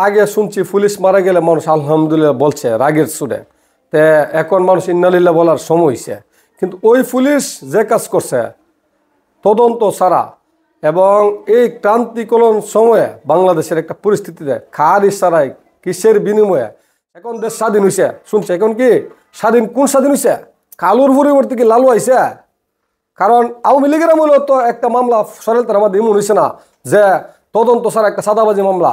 আগে শুনছি পুলিশ মারা গেলে মানুষ আলহামদুলিল্লাহ বলছে রাগের সুরে, তে এখন মানুষ ইন্নালিল্লাহ বলার সময় হয়েছে। কিন্তু ওই পুলিশ যে কাজ করছে তদন্ত ছাড়া এবং এই ক্রান্তিকলন সময়ে বাংলাদেশের একটা পরিস্থিতিতে খার ইশারায় কিসের বিনিময়ে এখন দেশ স্বাধীন হয়েছে শুনছে। এখন কি স্বাধীন, কোন স্বাধীন হয়েছে? কালুর পরিবর্তে কি লালু আইছে? কারণ আওয়ামী লীগের আমলেও তো একটা মামলা সরেলতার আমাদের এমন হয়েছে না যে তদন্ত ছাড়া একটা সাদাবাজি মামলা।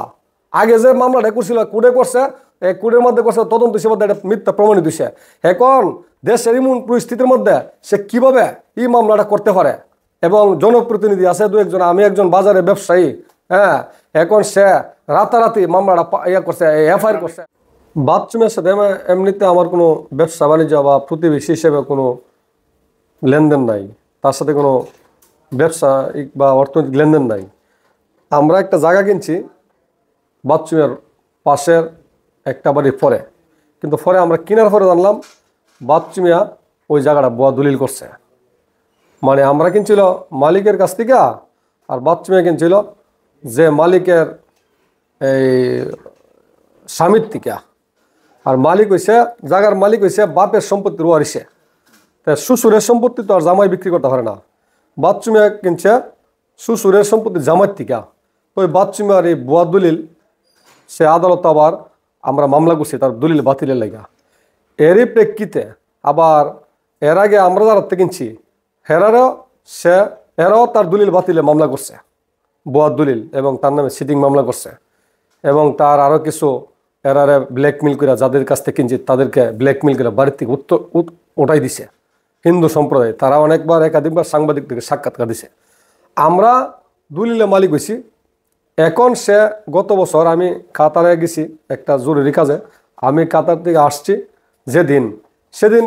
আগে যে মামলাটা করছিল কুড়ে করছে, এই কুড়ের মধ্যে করছে তদন্ত হিসেবে একটা মিথ্যা প্রমাণিত হয়েছে। এখন দেশের এমন পরিস্থিতির মধ্যে সে কিভাবে এই মামলাটা করতে পারে? এবং জনপ্রতিনিধি আছে দু একজন, আমি একজন বাজারে ব্যবসায়ী, হ্যাঁ, এখন সে রাতারাতি মামলাটা করছে, এফআইআর করছে। বাথরুমের সাথে এমনিতে আমার কোনো ব্যবসা বাণিজ্য বা প্রতিবেশী হিসেবে কোনো লেনদেন নাই, তার সাথে কোনো ব্যবসায়িক বা অর্থনৈতিক লেনদেন নাই। আমরা একটা জায়গা কিনছি বাথরুমের পাশের একটা বাড়ির পরে, কিন্তু পরে আমরা কেনার পরে জানলাম বাথরুমিয়া ওই জায়গাটা বুয়া দলিল করছে। মানে আমরা কিনছিল মালিকের কাছ থেকে, আর বাথরুমিয়া কিনছিল যে মালিকের এই স্বামীর থেকে। আর মালিক হয়েছে, জায়গার মালিক হয়েছে বাপের সম্পত্তির ওয়ারিসে। তাই শ্বশুরের সম্পত্তি তো আর জামাই বিক্রি করতে পারে না। বাথরুমে কিনছে শ্বশুরের সম্পত্তি জামাইয়ের থেকে। ওই বাথরুমে আর এই বুয়া দলিল সে আদালত আবার আমরা মামলা করছি তার দলিল বাতিলের লাগা। এরই প্রেক্ষিতে আবার এর আগে আমরা যারা কিনছি এরাও তার দলিল বাতিলে মামলা করছে, বুয়ার দলিল, এবং তার নামে সিটিং মামলা করছে। এবং তার আরও কিছু এরারে ব্ল্যাকমেল করে, যাদের কাছ থেকে কিনছি তাদেরকে ব্ল্যাকমেল করে বাড়ির থেকে ওঠাই দিছে হিন্দু সম্প্রদায়। তারা অনেকবার একাধিকবার সাংবাদিক থেকে সাক্ষাৎকার দিছে। আমরা দলিলে মালিক হয়েছি। এখন সে গত বছর আমি কাতারে গেছি একটা জরুরি কাজে, আমি কাতার থেকে আসছি সেদিন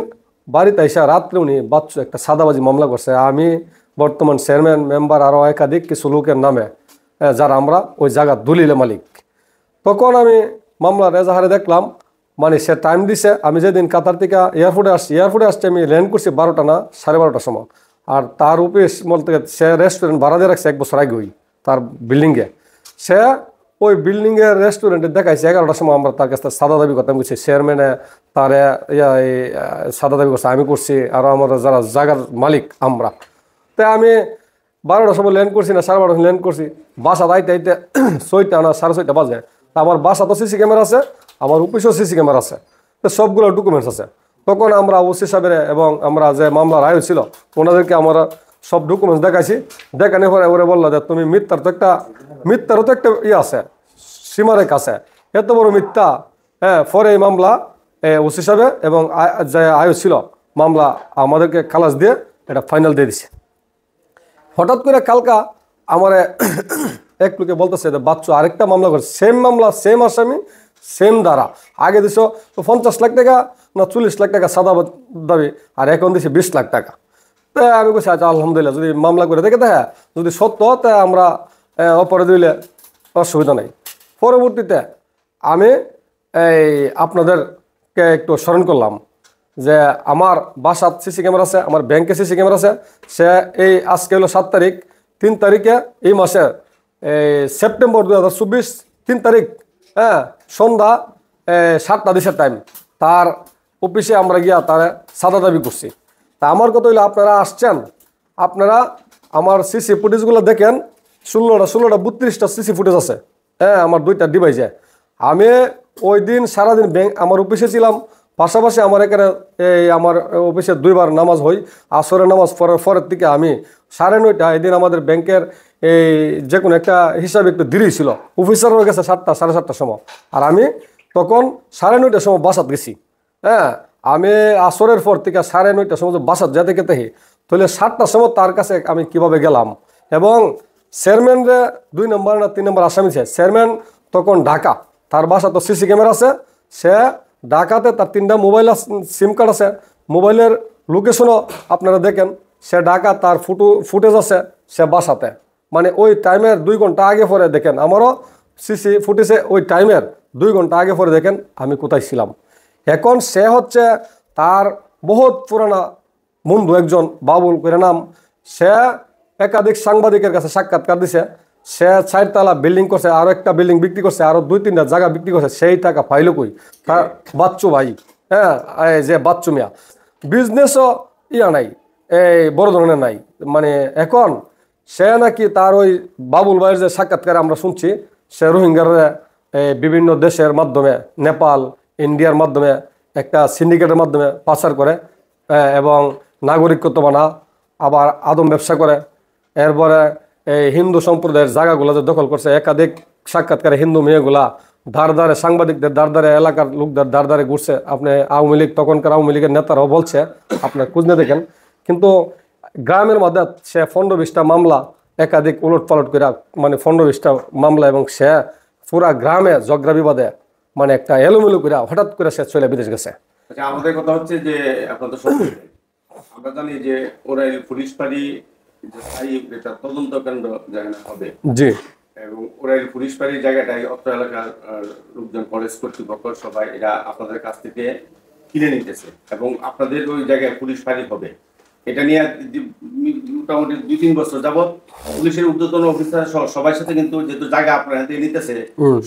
বাড়িতে এসে রাত্রে উনি বাচ্চু একটা সাদাবাজি মামলা করছে। আমি বর্তমান চেয়ারম্যান মেম্বার আরও একাধিক কিছু লোকের নামে, যারা আমরা ওই জায়গার দলিলে মালিক। তখন আমি মামলার এজাহারে দেখলাম, মানে সে টাইম দিছে। আমি যেদিন কাতার থেকে এয়ারপোর্টে আসছি আমি ল্যান্ড করছি 12টা না 12:30টার সময়। আর তার অফিস বলতে সে রেস্টুরেন্ট ভাড়া দিয়ে রাখছে 1 বছর আগে ওই তার বিল্ডিংয়ে। সে ওই বিল্ডিংয়ের রেস্টুরেন্টে দেখাইছে 11টার সময়। আমরা তার কাছে সাদা দাবি করতাম, বলছি চেয়ারম্যানে তার সাদা দাবি করছে, আমি করছি, আরও আমরা যারা জায়গার মালিক আমরা। তাই আমি 12টার সময় ল্যান্ড করছি না 12:30 ল্যান্ড করছি। বাসা আইতে 6টা না 6:30 বাজে। তা আমার বাসা তো সিসি ক্যামেরা আছে, আমার অফিসেও সিসি ক্যামেরা আছে, তো সবগুলো ডকুমেন্টস আছে। তখন আমরা ওসি সাহেবের এবং আমরা যে মামলার আয় ছিল ওনাদেরকে আমরা সব ডকুমেন্টস দেখাইছি। দেখানোর পরে ওরা বললো যে তুমি মিথ্যারও তো একটা আছে, সীমারেখা আছে, এত বড় মিথ্যা। হ্যাঁ, পরে এই মামলা ওসি সাহেব এবং যে আয় ছিল মামলা আমাদেরকে খালাস দিয়ে এটা ফাইনাল দিয়ে দিছে। হঠাৎ করে কালকা আমার এক লোকে বলতেছে যে বাচ্চু আরেকটা মামলা করে, সেম মামলা, সেম আসামি, সেম ধারা। আগে দিছ 50 লাখ টাকা না 40 লাখ টাকা সাদা দাবি, আর এখন দিছে 20 লাখ টাকা। তাই আমি বলছি আচ্ছা আলহামদুলিল্লাহ, যদি মামলা করে দেখে দেখা যদি সত্য তাই আমরা অপরাধ দিলে অসুবিধা নেই। পরবর্তীতে আমি আপনাদেরকে একটু স্মরণ করলাম যে আমার বাসাত সিসি ক্যামেরা আছে, আমার ব্যাংকে সিসি ক্যামেরা আছে। সে এই আজকে হলো 7 তারিখ, 3 তারিখে এই মাসের সেপ্টেম্বর 2024 3 তারিখ, হ্যাঁ, সন্ধ্যা 7টা দিশের টাইম তার অফিসে আমরা গিয়া তার সাদা দাবি করছি। তা আমার কথা হইলো আপনারা আসছেন, আপনারা আমার সিসি ফুটেজগুলো দেখেন। 16টা 32টা সিসি ফুটেজ আছে, হ্যাঁ, আমার 2টা ডিভাইসে। আমি ওই দিন সারাদিন আমার অফিসে ছিলাম, পাশাপাশি আমার এখানে আমার অফিসে 2বার নামাজ হই। আসরের নামাজ পরের থেকে আমি 9:30 এদিন আমাদের ব্যাংকের যে কোনো একটা হিসাবে একটু দেরি ছিল। অফিসার হয়ে গেছে 7টা 7:30টার সময়, আর আমি তখন 9:30টার সময় বাসাত গেছি। হ্যাঁ, আমি আসরের পর থেকে 9:30টার সময় বাসাত যেতে তাহলে 7টার সময় তার কাছে আমি কিভাবে গেলাম। এবং চেয়ারম্যানরে 2 নম্বর না 3 নম্বর আসামি ছে চেয়ারম্যান তখন ঢাকা, তার বাসা তো সিসি ক্যামেরা আছে। সে ঢাকাতে, তার 3টা মোবাইল সিম কার্ড আছে, মোবাইলের লোকেশনও আপনারা দেখেন। সে ঢাকা, তার ফুটেজ আছে সে বাসাতে। মানে ওই টাইমের 2 ঘন্টা আগে পরে দেখেন, আমারও সিসি ফুটেজে ওই টাইমের 2 ঘন্টা আগে পরে দেখেন আমি কোথায় ছিলাম। এখন সে হচ্ছে তার বহুত পুরানা বন্ধু একজন বাবুল করে নাম, সে একাধিক সাংবাদিকের কাছে সাক্ষাৎকার দিছে সে 4 তলা বিল্ডিং করছে, আরো একটা বিল্ডিং বিক্রি করছে, আরো 2-3টা জায়গা বিক্রি করছে, সেই টাকা পাইলো কই? তার বাচ্চু ভাই, হ্যাঁ, এই যে বাচ্চু মিয়া বিজনেসও নাই, এই বড় ধরনের নাই। মানে এখন সে নাকি তার ওই বাবুল ভাইয়ের যে সাক্ষাৎকারে আমরা শুনছি, সে রোহিঙ্গার বিভিন্ন দেশের মাধ্যমে, নেপাল, ইন্ডিয়ার মাধ্যমে একটা সিন্ডিকেটের মাধ্যমে পাচার করে এবং নাগরিকত্ব বানা, আবার আদম ব্যবসা করে। এরপরে এই হিন্দু সম্প্রদায়ের জায়গাগুলো যে দখল করছে, একাধিক সাক্ষাৎকারে হিন্দু মেয়েগুলা ধারে সাংবাদিকদের ধারে এলাকার লোকদের ধারে ঘুরছে। আপনি আওয়ামী লীগ, তখনকার আওয়ামী লীগের নেতারাও বলছে, আপনার খুঁজ নিয়ে দেখেন। কিন্তু গ্রামের মধ্যে সে 15-20টা মামলা একাধিক উলট পালট করে, মানে 15-20টা মামলা, এবং সে পুরা গ্রামে ঝগড়া বিবাদে মানে একটা এলোমেলো করে হঠাৎ করে সে চলে বিদেশ গেছে। আচ্ছা, আমাদের কথা হচ্ছে যে আপনাদের আমরা জানি যে ওরাইল পুলিশ ফাঁড়ি যে স্থায়ী এটা তদন্ত কেন্দ্র যেখানে হবে, জি, এবং ওরাইল পুলিশ ফাঁড়ির জায়গাটাই অত্র এলাকার লোকজন, ফরেস্ট কর্তৃপক্ষ সবাই এরা আপনাদের কাছ থেকে কিনে নিতেছে, এবং আপনাদের ওই জায়গায় পুলিশ ফাঁড়ি হবে। এটা নিয়ে মোটামুটি 2-3 বছর যাবত পুলিশের ঊর্ধ্বতন অফিসার সবার সাথে, কিন্তু যেহেতু জায়গা আপনার হাতে নিতেছে,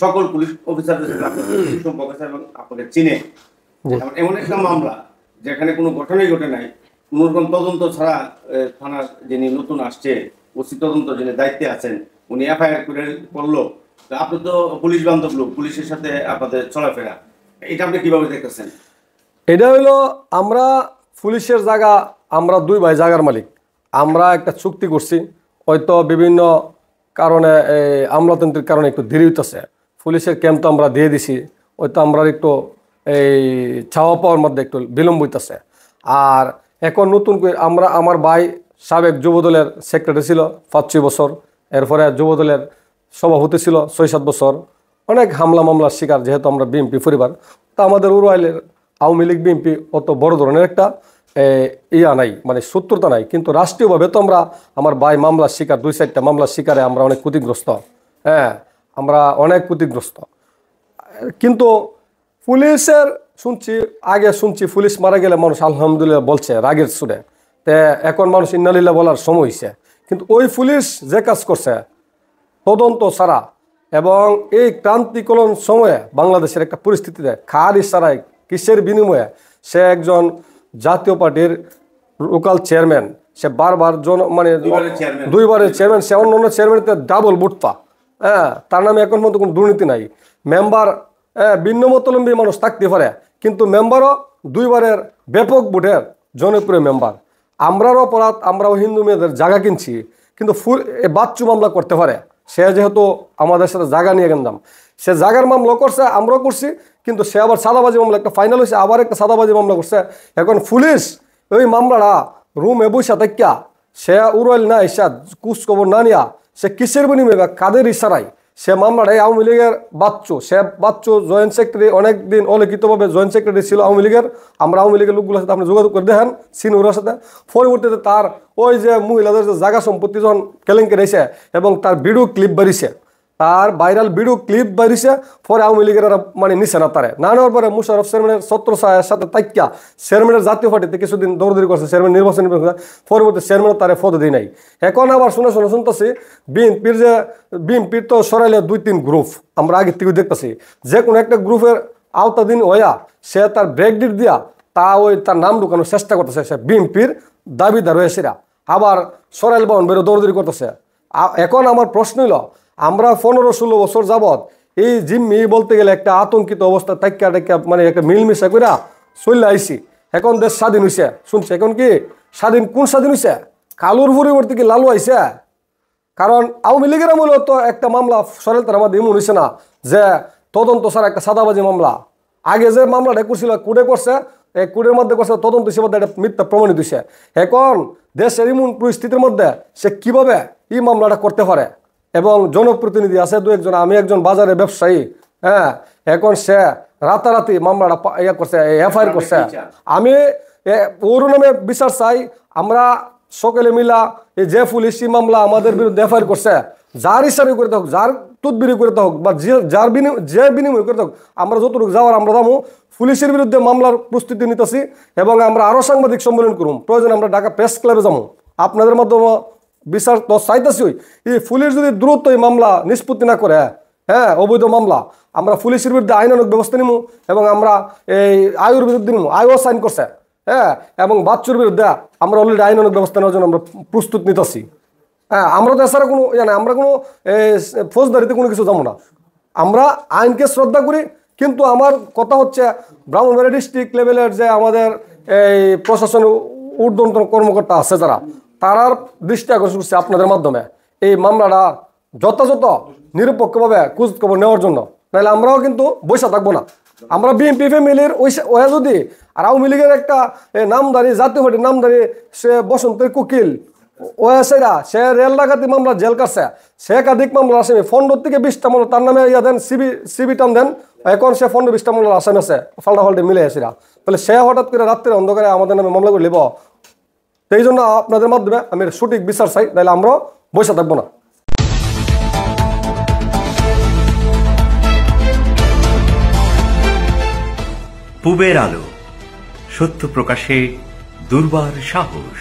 সকল পুলিশ অফিসারদের সাথে আপনার সম্পর্ক আছে এবং আপনাকে চিনে। এমন একটা মামলা যেখানে কোনো ঘটনাই ঘটে নাই, কোন রকম তদন্ত ছাড়া থানার যিনি নতুন আসছে, ওসি তদন্ত যিনি দায়িত্বে আছেন, উনি এফআইআর করে করলো। আপনি তো পুলিশ বান্ধব লোক, পুলিশের সাথে আপনাদের চলাফেরা, এটা আপনি কিভাবে দেখতেছেন? এটা হইলো আমরা পুলিশের জায়গা, আমরা 2 ভাই জায়গার মালিক। আমরা একটা চুক্তি করছি, হয়তো বিভিন্ন কারণে আমলাতন্ত্রের কারণে একটু দেরি হইতেছে। পুলিশের ক্যাম্প তো আমরা দিয়ে দিছি, হয়তো আমরা একটু এই ছাওয়া পাওয়ার মধ্যে একটু বিলম্ব হইতেছে। আর এখন নতুন করে আমার ভাই সাবেক যুবদলের সেক্রেটারি ছিল 5-6 বছর, এরপরে যুবদলের সভাপতি ছিল 6-7 বছর। অনেক হামলা মামলার শিকার, যেহেতু আমরা বিএনপি পরিবার, তা আমাদের উরুয়াইলের আওয়ামী লীগ বিএনপি অত বড় ধরনের একটা নাই, মানে শত্রুতা নাই। কিন্তু রাষ্ট্রীয়ভাবে তো আমার ভাই মামলার শিকার, 2-4টা মামলার শিকারে আমরা অনেক ক্ষতিগ্রস্ত। হ্যাঁ, আমরা অনেক ক্ষতিগ্রস্ত। কিন্তু পুলিশের শুনছি পুলিশ মারা গেলে মানুষ আলহামদুলিল্লাহ বলছে রাগের সুরে, তে এখন মানুষ ইন্নালিল্লাহ বলার সময় হয়েছে। কিন্তু ওই পুলিশ যে কাজ করছে তদন্ত ছাড়া, এবং এই ক্রান্তিকলন সময়ে বাংলাদেশের একটা পরিস্থিতিতে খার ইশারায় কিসের বিনিময়ে সে একজন জাতীয় পার্টির লোকাল চেয়ারম্যান, সে বারবার মানে 2বারের চেয়ারম্যান, সে অন্য চেয়ারম্যানের ডাবল ভোট পা। হ্যাঁ, তার নামে এখন পর্যন্ত কোনো দুর্নীতি নাই। মেম্বার ভিন্ন মতলম্বী মানুষ থাকতে পারে, কিন্তু মেম্বারও 2বারের ব্যাপক ভোটের জনপ্রিয় মেম্বার। আমরাও অপরাধ, আমরাও হিন্দু মেয়েদের জায়গা কিনছি, কিন্তু বাচ্চু মামলা করতে পারে। সে যেহেতু আমাদের সাথে জায়গা নিয়ে গেলাম, সে জায়গার মামলা করছে, আমরাও করছি, কিন্তু সে আবার সাদাবাজি মামলা, একটা ফাইনাল হয়েছে, আবার একটা সাদাবাজি মামলা করছে। এখন পুলিশ ওই মামলাটা রুমে বসে থাকিয়া, সে উড়াইল না এসা কুচ খবর না নিয়া, সে কিসের বিনিময়ে বা কাদের ইশারায় সে মামলাটাই আওয়ামী লীগের বাচ্চু জয়েন্ট সেক্রেটারি, অনেকদিন অলিখিতভাবে জয়েন্ট সেক্রেটারি ছিল আওয়ামী লীগের। আমরা আওয়ামী লীগের লোকগুলোর সাথে আপনি যোগাযোগ করে দেখেন, সিনুরের সাথে। পরবর্তীতে তার ওই যে মহিলাদের যে জায়গা সম্পত্তি যখন কেলেঙ্কে রয়েছে, এবং তার ভিডিও ক্লিপ বাড়িছে, তার ভাইরাল ভিডিও ক্লিপ বাড়িছে, পরে আওয়ামী লীগের মানে নিছে না তারে না নেওয়ার পরে মুশারফ চেয়ারম্যানের ছত্রছায়ার সাথে তাইক্যা চেয়ারম্যানের জাতীয় পার্টিতে কিছুদিন দৌড়দৌড়ি করছে, চেয়ারম্যান নির্বাচন, পরবর্তী চেয়ারম্যানের তারে পদে দিই নাই। এখন আবার শুনতেছি বিএনপির তো সরাইলে 2-3 গ্রুপ, আমরা আগের থেকে দেখতেছি, যে কোনো একটা গ্রুপের আওতাধীন হইয়া সে তার ব্রেকডিট দিয়া তার নাম ঢুকানোর চেষ্টা করতেছে, সে বিএনপির দাবিদার হয়েছে, আবার সরাইল বাহন বেরো দৌড়দৌড়ি করতেছে। এখন আমার প্রশ্ন হইল, আমরা 15-16 বছর যাবৎ এই জিম্মি বলতে গেলে একটা আতঙ্কিত অবস্থা টাইকা মানে একটা মিলমিশা করে চলে আইসি। এখন দেশ স্বাধীন হয়েছে শুনছে, এখন কি স্বাধীন, কোন স্বাধীন হয়েছে? কালুর পরিবর্তে কি লালু আইছে? কারণ আওয়ামী লীগের মূলত একটা মামলা সরেল তার আমাদের এমন হয়েছে না যে তদন্ত ছাড়া একটা সাদাবাজি মামলা। আগে যে মামলাটা করছিল কোর্টে করছে, এই কোর্টের মধ্যে করছে তদন্ত হিসেবে একটা মিথ্যা প্রমাণিত হয়েছে। এখন দেশের এমন পরিস্থিতির মধ্যে সে কিভাবে এই মামলাটা করতে পারে? এবং জনপ্রতিনিধি আছে 2-1জন, আমি একজন বাজারে ব্যবসায়ী। হ্যাঁ, এখন সে রাতারাতি মামলাটা করছে, এফআইআর করছে। আমি ওর নামে বিচার চাই। আমরা সকলে মিলা যে পুলিশি মামলা আমাদের বিরুদ্ধে এফআইআর করছে, যার ইশারি করে হোক, যার তুদবিরি করে হোক, বা যে বিনিময় করে হোক, আমরা যতটুকু যাওয়ার আমরা যাবো। পুলিশের বিরুদ্ধে মামলার প্রস্তুতি নিতেছি, এবং আমরা আরও সাংবাদিক সম্মেলন করুম, প্রয়োজন আমরা ঢাকা প্রেস ক্লাবে যাবো, আপনাদের মাধ্যমে বিচার তো চাইতেছি এই পুলিশ যদি দ্রুত এই মামলা নিষ্পত্তি না করে, হ্যাঁ অবৈধ মামলা, আমরা পুলিশের বিরুদ্ধে আইনানুগ ব্যবস্থা নিব এবং আমরা এই আয়ুর বিরুদ্ধে নিব। আয়ও সাইন করছে, হ্যাঁ, এবং বাচ্চুর বিরুদ্ধে আমরা অলরেডি আইনানুগ ব্যবস্থা নেওয়ার জন্য আমরা প্রস্তুত নিতেছি। হ্যাঁ, আমরা তো এছাড়া কোনো আমরা কোনো ফৌজদারিতে কোনো কিছু যাবো না, আমরা আইনকে শ্রদ্ধা করি। কিন্তু আমার কথা হচ্ছে ব্রাহ্মণবাড়িয়া ডিস্ট্রিক্ট লেভেলের যে আমাদের এই প্রশাসনের ঊর্ধ্বতন কর্মকর্তা আছে যারা, তারার দৃষ্টি আকর্ষণ করছে আপনাদের মাধ্যমে এই মামলাটা যথাযথ নিরপেক্ষভাবে খোঁজ খবর নেওয়ার জন্য, নাহলে আমরাও কিন্তু বসে থাকবো না। আমরা বিএনপি ফ্যামিলির ওই যদি আর আওয়ামী লীগের একটা নামদারি জাতীয় পার্টির নামদারি সে বসন্তের কুকিল ওয়াসেরা, সে রেল ডাকাতি মামলা জেল কাটছে, সে একাধিক মামলার আসামি, 15 থেকে 20টা মামলা তার নামে ইয়া দেন, সিবি টান দেন, এখন সে 15-20টা মামলার আসামি আছে ফাল্টে মিলে আসিরা। তাহলে সে হঠাৎ করে রাত্রে অন্ধকারে আমাদের নামে মামলা করে নিব। সেই জন্য আপনাদের মাধ্যমে আমি সঠিক বিচার চাই, তাহলে আমরাও বসে থাকবো না। পূবের আলো, সত্য প্রকাশে দুর্বার সাহস।